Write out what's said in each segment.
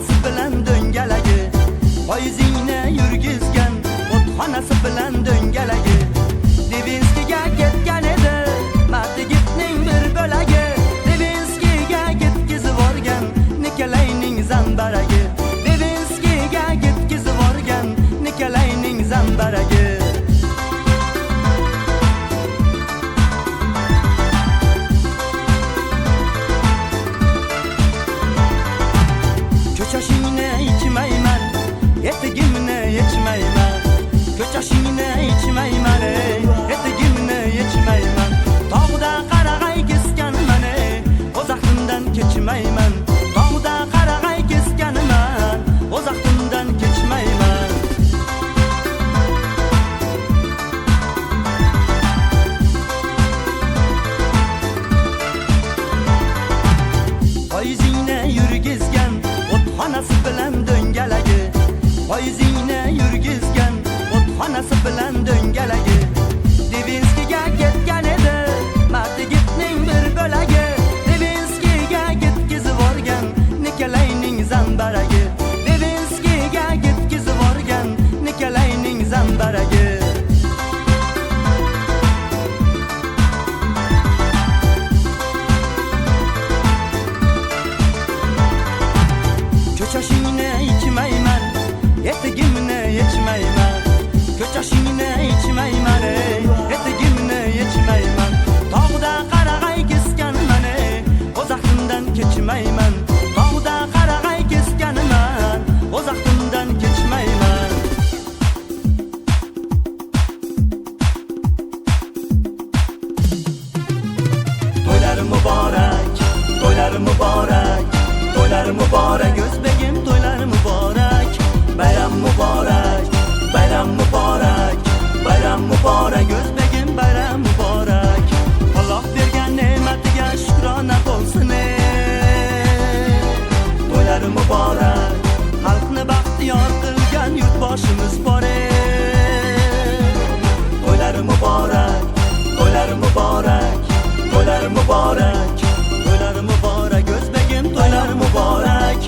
Otxonasi bilan do'ngalagi, poyizingni yurgizgan otxonasi bilan do'ngalagi. Devinskiga ketgan edi Martigitning bir bo'lagi, Devinskiga ketkizib borgan Nikolayning zambaragi, Devinskiga ketkizib borgan Nikolayning zambaragi. Ko'chashingni ichmayman, etigimni yechmayman. Ko'chashingni ichmayman, etigimni yechmayman. Tog'da qarag'ay kesganman, o'z aqlimdan kechmayman. Tog'da qarag'ay kesganman, o'z aqlimdan kechmayman. Poyizingni yurgizgan otxonasi bilan do'ngalagi, poyizingni yurgizgan otxonasi bilan do'ngalagi. Devinskiga ketgan edi Martigitning bir bo'lagi, Devinskiga ketkizib borgan Nikolayning zambaragi, Devinskiga ketkizib borgan Nikolayning zambaragi. Ko'chashingni ichmayman, etigimni yechmayman. Ko'chashingni ichmayman, etigimni yechmayman. Tog'da qarag'ay kesganman, o'z aqlimdan kechmayman. Tog'da qarag'ay kesganman, o'z aqlimdan kechmayman. To'ylar muborak, to'ylar muborak, to'ylar muborak, o'zbegim to'ylar muborak. Bayram muborak, bayram muborak, bayram muborak, o'zbegim bayram muborak. Alloh bergan ne'matiga shukrona bo'lsin. To'ylar muborak, xalqni baxtiyor qilgan yurtboshimiz bor. To'ylar muborak, to'ylar muborak, to'ylar muborak, to'ylar muborak, o'zbegim to'ylar muborak.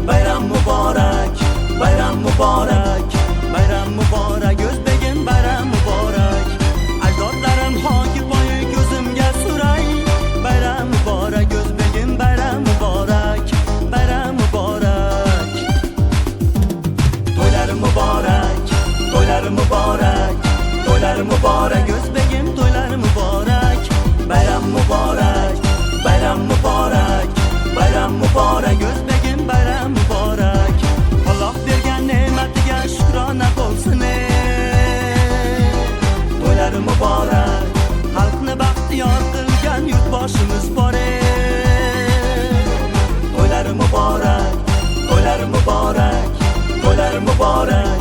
Bayram muborak, bayram muborak, bayram muborak, o'zbegim bayram muborak. Ajdodlarim hoki boyi ko'zimga suray. Bayram muborak, o'zbegim bayram muborak, bayram muborak. To'ylar muborak, to'ylar muborak, to'ylar muborak, o'zbegim to'ylar muborak. Bayram muborak, bayram muborak, bayram muborak, o'zbegim bayram muborak. Alloh bergan ne'matiga shukrona bo'lsin. To'ylar muborak, xalqni baxtiyor qilgan yurtboshimiz bor. To'ylar muborak, to'ylar muborak, to'ylar muborak.